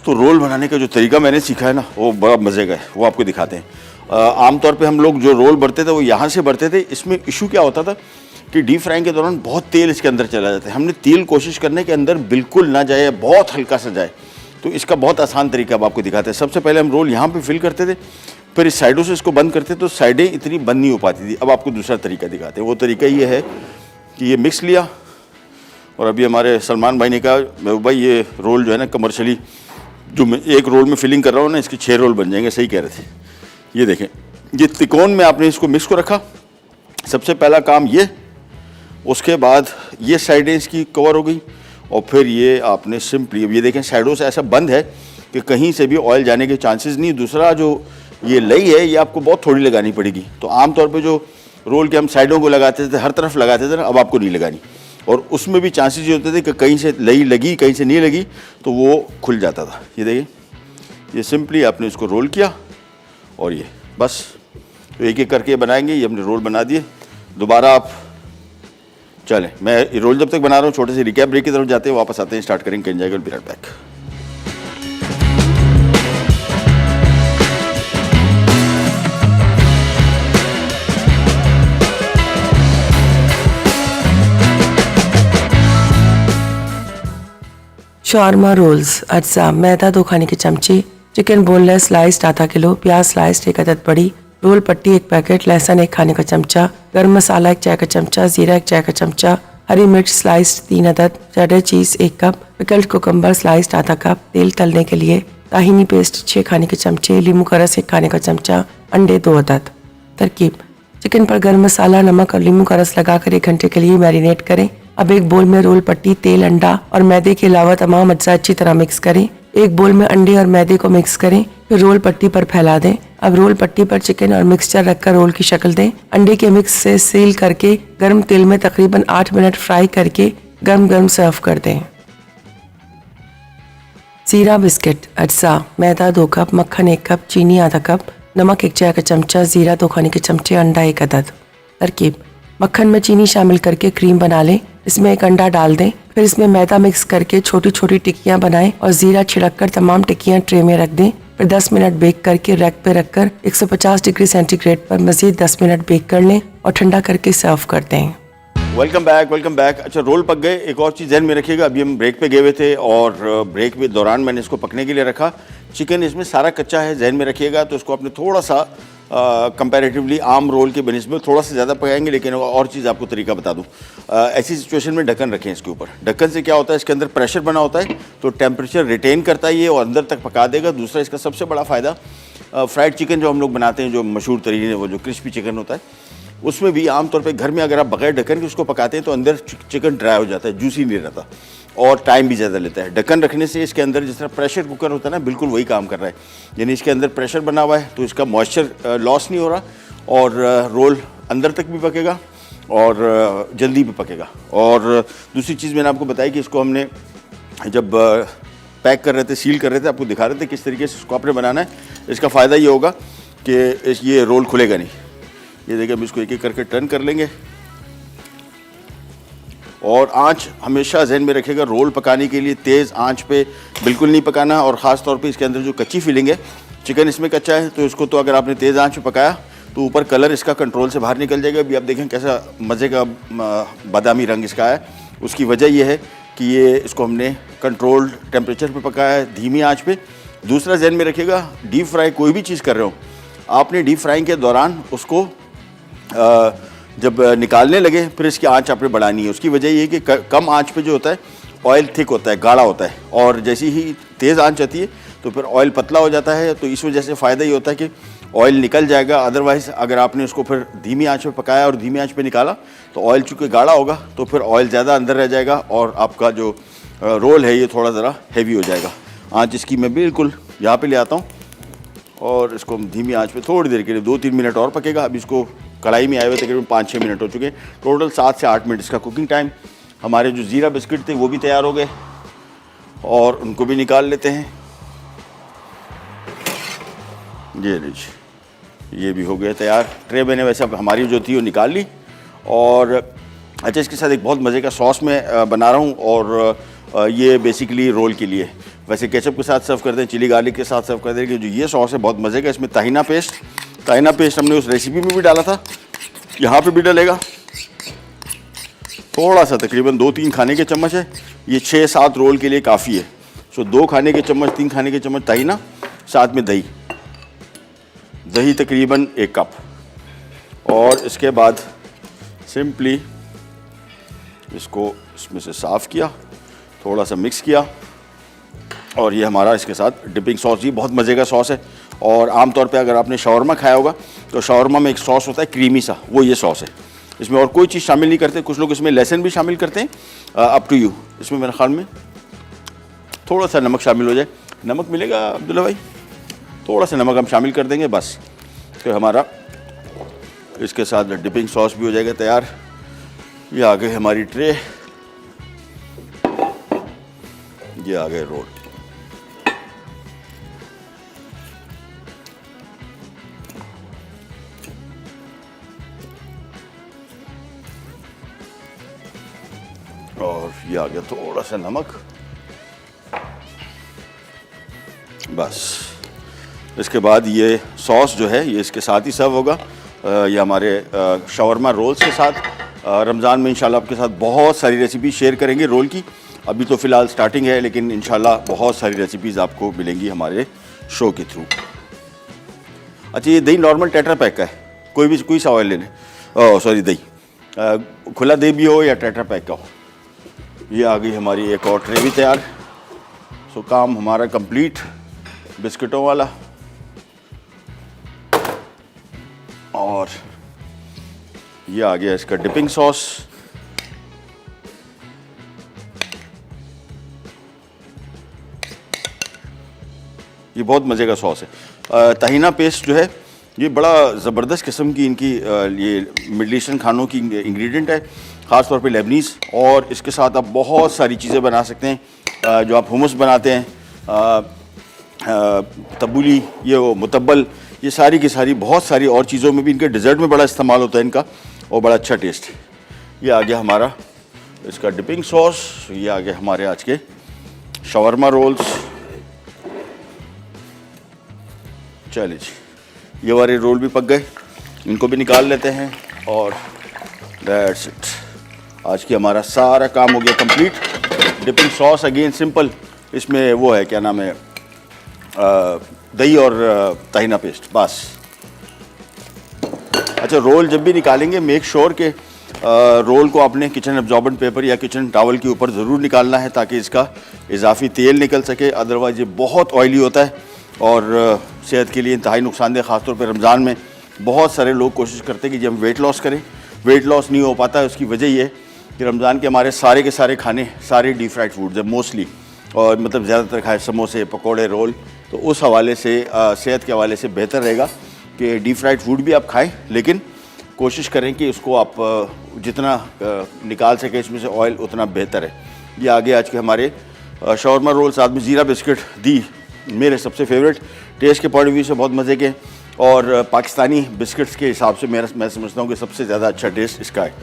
तो रोल बनाने का जो तरीका मैंने सीखा है ना, वो बड़ा मज़े का है, वो आपको दिखाते हैं। आमतौर पे हम लोग जो रोल भरते थे वो यहाँ से भरते थे। इसमें इशू क्या होता था कि डीप फ्राइंग के दौरान बहुत तेल इसके अंदर चला जाता है। हमने तेल कोशिश करने के अंदर बिल्कुल ना जाए, बहुत हल्का सा जाए। तो इसका बहुत आसान तरीका अब आपको दिखाते हैं। सबसे पहले हम रोल यहाँ पे फिल करते थे, फिर इस साइडों से इसको बंद करते, तो साइडें इतनी बंद नहीं हो पाती थी। अब आपको दूसरा तरीका दिखाते हैं। वो तरीका ये है कि ये मिक्स लिया, और अभी हमारे सलमान भाई ने कहा महबूब भाई ये रोल जो है ना कमर्शियली जो मैं एक रोल में फिलिंग कर रहा हूँ ना, इसके 6 रोल बन जाएंगे। सही कह रहे थे। ये देखें, ये त्रिकोण में आपने इसको मिक्स को रखा। सबसे पहला काम ये, उसके बाद ये साइडें इसकी कवर हो गई, और फिर ये आपने सिंपली, अब ये देखें साइडों से ऐसा बंद है कि कहीं से भी ऑयल जाने के चांसेस नहीं। दूसरा जो ये लई है, ये आपको बहुत थोड़ी लगानी पड़ेगी। तो आमतौर पे जो रोल के हम साइडों को लगाते थे, हर तरफ लगाते थे ना, अब आपको नहीं लगानी। और उसमें भी चांसेस ये होते थे कि कहीं से लई लगी, कहीं से नहीं लगी, तो वो खुल जाता था। ये देखिए, ये सिंपली आपने इसको रोल किया, और ये बस तो एक एक करके बनाएंगे। ये हमने रोल बना दिए। दोबारा आप चलें, मैं रोल जब तक बना रहा हूँ, छोटे से रिकैप ब्रेक की तरफ जाते हैं, वापस आते हैं, स्टार्ट करेंगे। कैन जाएगा बी राइट बैक। शारमा रोल्स, अज्जा, मैदा 2 खाने के चमचे, चिकन बोनलेस स्लाइस्ड आधा किलो, प्याज स्लाइस्ड 1 अदद बड़ी, रोल पट्टी 1 पैकेट, लहसुन 1 खाने का चमचा, गरम मसाला 1 चाय का चमचा, जीरा 1 चाय का चमचा, हरी मिर्च स्लाइस्ड 3 अदद, चेडर चीज 1 कप, पिकल्ड कुकम्बर स्लाइस्ड आधा कप, तेल तलने के लिए, ताहिनी पेस्ट 6 खाने के चमचे, लींबू का रस 1 खाने का चमचा, अंडे 2 अदद। तरकीब: चिकन पर गरम मसाला, नमक और लींबू का रस लगाकर 1 घंटे के लिए मैरिनेट करें। अब एक बोल में रोल पट्टी, तेल, अंडा और मैदे के अलावा तमाम अज्जा अच्छी तरह मिक्स करें। एक बोल में अंडे और मैदे को मिक्स करें, फिर रोल पट्टी पर फैला दें। अब रोल पट्टी पर चिकन और मिक्सचर रखकर रोल की शक्ल दें। अंडे के मिक्स से सील करके गर्म तेल में तकरीबन 8 मिनट फ्राई करके गर्म गर्म सर्व कर दें। जीरा बिस्किट, अज्जा, मैदा 2 कप, मक्खन 1 कप, चीनी आधा कप, नमक 1 चाय का चमचा, जीरा 2 खाने के चमचे, अंडा 1 अदद। तरकीब: मक्खन में चीनी शामिल करके क्रीम बना लें। इसमें 1 अंडा डाल दें, फिर इसमें मैदा मिक्स करके छोटी छोटी टिक्कियां बनाएं और जीरा छिड़ककर तमाम टिक्कियां ट्रे में रख दें। फिर 10 मिनट बेक करके रैक पे रखकर 150 डिग्री सेंटीग्रेड पर मजीद 10 मिनट बेक कर लें और ठंडा करके सर्व कर दें। Welcome back, welcome back. अच्छा, रोल पक गए। एक और चीज़ ध्यान में रखिएगा, अभी हम ब्रेक पे गए हुए थे और ब्रेक के दौरान मैंने इसको पकने के लिए रखा। चिकन इसमें सारा कच्चा है, ध्यान में रखिएगा। तो इसको आपने थोड़ा सा कंपैरेटिवली आम रोल के बनस्बत थोड़ा सा ज़्यादा पकाएंगे। लेकिन और चीज़ आपको तरीका बता दूं, ऐसी सिचुएशन में ढक्कन रखें इसके ऊपर। ढक्कन से क्या होता है, इसके अंदर प्रेशर बना होता है, तो टेम्परेचर रिटेन करता है ये और अंदर तक पका देगा। दूसरा इसका सबसे बड़ा फ़ायदा, फ्राइड चिकन जो हम लोग बनाते हैं, जो मशहूर तरीके है, वो जो क्रिस्पी चिकन होता है, उसमें भी आमतौर पे घर में अगर आप बगैर ढक्कन के उसको पकाते हैं तो अंदर चिकन ड्राई हो जाता है, जूसी नहीं रहता और टाइम भी ज़्यादा लेता है। ढक्कन रखने से इसके अंदर जिस तरह प्रेशर कुकर होता है ना, बिल्कुल वही काम कर रहा है। यानी इसके अंदर प्रेशर बना हुआ है, तो इसका मॉइस्चर लॉस नहीं हो रहा और रोल अंदर तक भी पकेगा और जल्दी भी पकेगा। और दूसरी चीज़ मैंने आपको बताई कि इसको हमने जब पैक कर रहे थे, सील कर रहे थे, आपको दिखा रहे थे किस तरीके से इसको आपने बनाना है। इसका फ़ायदा ये होगा कि ये रोल खुलेगा नहीं। ये देखिए, हम इसको एक एक करके टर्न कर लेंगे और आंच हमेशा जहन में रखिएगा, रोल पकाने के लिए तेज़ आंच पे बिल्कुल नहीं पकाना। और ख़ास तौर पे इसके अंदर जो कच्ची फीलिंग है, चिकन इसमें कच्चा है, तो इसको तो अगर आपने तेज़ आंच पे पकाया तो ऊपर कलर इसका कंट्रोल से बाहर निकल जाएगा। अभी आप देखें कैसा मज़े का बादामी रंग इसका है। उसकी वजह यह है कि ये इसको हमने कंट्रोल्ड टेम्परेचर पे पकाया है, धीमी आंच पे। दूसरा जहन में रखिएगा, डीप फ्राई कोई भी चीज़ कर रहे हो, आपने डीप फ्राइंग के दौरान उसको जब निकालने लगे फिर इसकी आंच आपने बढ़ानी है। उसकी वजह ये है कि कम आंच पे जो होता है ऑयल थिक होता है, गाढ़ा होता है, और जैसी ही तेज़ आंच आती है तो फिर ऑयल पतला हो जाता है। तो इस वजह से फ़ायदा ये होता है कि ऑयल निकल जाएगा। अदरवाइज़ अगर आपने उसको फिर धीमी आंच पे पकाया और धीमी आंच पे निकाला तो ऑयल चूँकि गाढ़ा होगा तो फिर ऑयल ज़्यादा अंदर रह जाएगा और आपका जो रोल है ये थोड़ा ज़रा हैवी हो जाएगा। आंच इसकी मैं बिल्कुल यहाँ पे ले आता हूँ और इसको हम धीमी आंच पे थोड़ी देर के लिए 2-3 मिनट और पकेगा। अब इसको कढ़ाई में आए हुए तकरीबन 5-6 मिनट हो चुके हैं, टोटल 7 से 8 मिनट इसका कुकिंग टाइम। हमारे जो ज़ीरा बिस्किट थे वो भी तैयार हो गए और उनको भी निकाल लेते हैं। ये लीजिए, ये भी हो गया तैयार। ट्रे मैंने वैसे अब हमारी जो थी वो निकाल ली। और अच्छा, इसके साथ एक बहुत मज़े का सॉस मैं बना रहा हूँ और ये बेसिकली रोल के लिए, वैसे केचप के साथ सर्व करते हैं, चिली गार्लिक के साथ सर्व करते हैं। कि जो ये सॉस है बहुत मज़े का, इसमें ताहिना पेस्ट हमने उस रेसिपी में भी डाला था, यहाँ पे भी डलेगा। थोड़ा सा तकरीबन 2-3 खाने के चम्मच है, ये 6-7 रोल के लिए काफ़ी है। सो 2 खाने के चम्मच 3 खाने के चम्मच ताहिना, साथ में दही तकरीबन 1 कप। और इसके बाद सिंपली इसको इसमें से साफ़ किया, थोड़ा सा मिक्स किया और ये हमारा इसके साथ डिपिंग सॉस। ये बहुत मज़े का सॉस है और आमतौर पे अगर आपने शावरमा खाया होगा तो शावरमा में एक सॉस होता है क्रीमी सा, वो ये सॉस है। इसमें और कोई चीज़ शामिल नहीं करते। कुछ लोग इसमें लहसुन भी शामिल करते हैं, अप टू यू। इसमें मेरे ख्याल में थोड़ा सा नमक शामिल हो जाए। नमक मिलेगा अब्दुल्ला भाई? थोड़ा सा नमक हम शामिल कर देंगे बस, तो हमारा इसके साथ डिपिंग सॉस भी हो जाएगा तैयार। ये आ गई हमारी ट्रे, ये आ गए रोल। और ये आ गया थोड़ा सा नमक, बस। इसके बाद ये सॉस जो है ये इसके साथ ही सर्व होगा। ये हमारे शावरमा रोल्स के साथ। रमज़ान में इंशाल्लाह आपके साथ बहुत सारी रेसिपी शेयर करेंगे रोल की। अभी तो फ़िलहाल स्टार्टिंग है, लेकिन इंशाल्लाह बहुत सारी रेसिपीज़ आपको मिलेंगी हमारे शो के थ्रू। अच्छा, ये दही नॉर्मल टेट्रा पैक का है, कोई सा ऑयल लेने, सॉरी दही खुला दही भी हो या टेट्रा पैक का हो। ये आ गई हमारी एक और ट्रे भी तैयार। सो काम हमारा कंप्लीट बिस्किटों वाला। और ये आ गया इसका डिपिंग सॉस। ये बहुत मज़े का सॉस है। ताहिना पेस्ट जो है ये बड़ा ज़बरदस्त किस्म की इनकी ये मिडल ईस्टर्न खानों की इंग्रेडिएंट है, ख़ास तौर पे लेबनीज़। और इसके साथ आप बहुत सारी चीज़ें बना सकते हैं। जो आप हुमस बनाते हैं, तबूली, ये वो मुतब्बल, ये सारी की सारी बहुत सारी और चीज़ों में भी, इनके डिज़र्ट में बड़ा इस्तेमाल होता है इनका, और बड़ा अच्छा टेस्ट है। ये आ गया हमारा इसका डिपिंग सॉस। ये आ गया हमारे आज के शावरमा रोल्स। चलिए जी, ये वाले रोल भी पक गए, इनको भी निकाल लेते हैं। और दैट्स इट, आज की हमारा सारा काम हो गया complete. Dipping sauce again simple, इसमें वो है क्या नाम है, दही और ताहिना पेस्ट, बस। अच्छा, रोल जब भी निकालेंगे मेक श्योर के रोल को आपने किचन एब्जॉर्बेंट पेपर या किचन टॉवल के ऊपर ज़रूर निकालना है, ताकि इसका इजाफी तेल निकल सके। अदरवाइज़ ये बहुत ऑयली होता है और सेहत के लिए इंतहाई नुकसानदेह। ख़ासतौर पर रमज़ान में बहुत सारे लोग कोशिश करते हैं कि जब हम वेट लॉस करें, वेट लॉस नहीं हो पाता है। उसकी वजह ये है कि रमज़ान के हमारे सारे के सारे खाने सारे डीप फ्राइड फूड्स है मोस्टली, और मतलब ज़्यादातर खाए समोसे, पकोड़े, रोल। तो उस हवाले से सेहत के हवाले से बेहतर रहेगा कि डीप फ्राइड फूड भी आप खाएं, लेकिन कोशिश करें कि उसको आप जितना निकाल सकें इसमें से ऑयल, उतना बेहतर है। ये आगे आज के हमारे शावरमा रोल, साथ में ज़ीरा बिस्किट दी, मेरे सबसे फेवरेट, टेस्ट के पॉइंट ऑफ व्यू से बहुत मज़े के, और पाकिस्तानी बिस्किट्स के हिसाब से मैं समझता हूँ कि सबसे ज़्यादा अच्छा टेस्ट इसका है।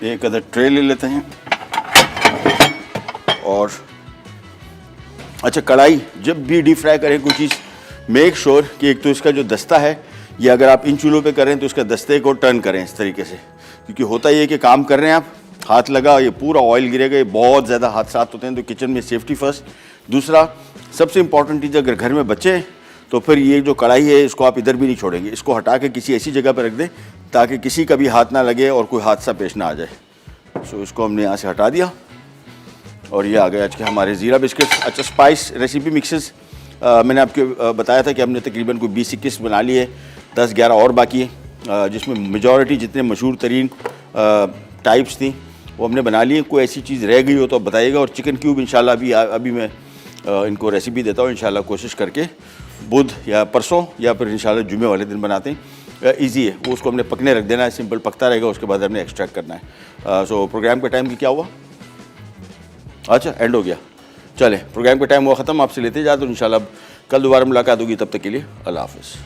एक अदर ट्रे ले लेते हैं। और अच्छा, कढ़ाई जब भी डीप फ्राई करें कोई चीज़, मेक श्योर कि एक तो इसका जो दस्ता है, ये अगर आप इन चूल्हों पे करें तो इसका दस्ते को टर्न करें इस तरीके से, क्योंकि होता ये कि काम कर रहे हैं आप, हाथ लगा, ये पूरा ऑयल गिरेगा, ये बहुत ज़्यादा हादसा होते हैं। तो किचन में सेफ्टी फर्स्ट। दूसरा सबसे इंपॉर्टेंट चीज़, अगर घर में बच्चे हैं तो फिर ये जो कढ़ाई है इसको आप इधर भी नहीं छोड़ेंगे, इसको हटा के किसी ऐसी जगह पर रख दें ताकि किसी का भी हाथ ना लगे और कोई हादसा पेश ना आ जाए। सो इसको हमने यहाँ से हटा दिया। और ये आ गए आज के हमारे ज़ीरा बिस्किट्स। अच्छा, स्पाइस रेसिपी मिक्सेस मैंने आपको बताया था कि हमने तकरीबन कोई 20-21 बना लिए, 10-11 और बाकी है, जिसमें मेजॉरिटी जितने मशहूर तरीन टाइप्स थी वो हमने बना लिए। कोई ऐसी चीज़ रह गई हो तो बताइएगा। और चिकन क्यूब इंशाल्लाह अभी मैं इनको रेसिपी देता हूँ, इंशाल्लाह कोशिश करके बुध या परसों या फिर इंशाल्लाह जुमे वाले दिन बनाते हैं। इजी है, वो उसको हमने पकने रख देना है, सिंपल पकता रहेगा, उसके बाद हमने एक्सट्रैक्ट करना है। सो प्रोग्राम के टाइम की क्या हुआ? अच्छा, एंड हो गया। चले, प्रोग्राम का टाइम हुआ ख़त्म, आपसे लेते जाते तो इंशाल्लाह कल दोबारा मुलाकात होगी। तब तक के लिए अल्लाह हाफ़िज़।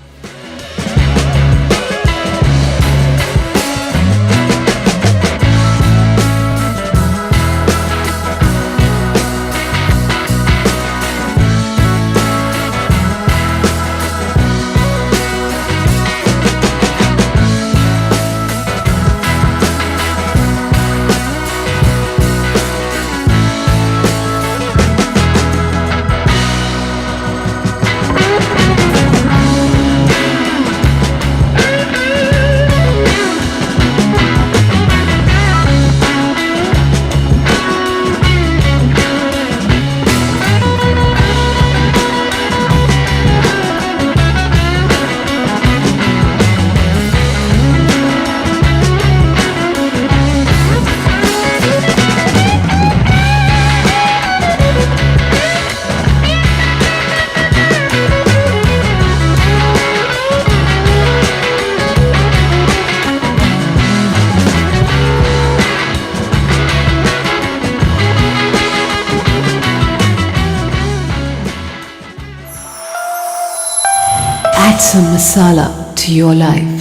Add some masala to your life.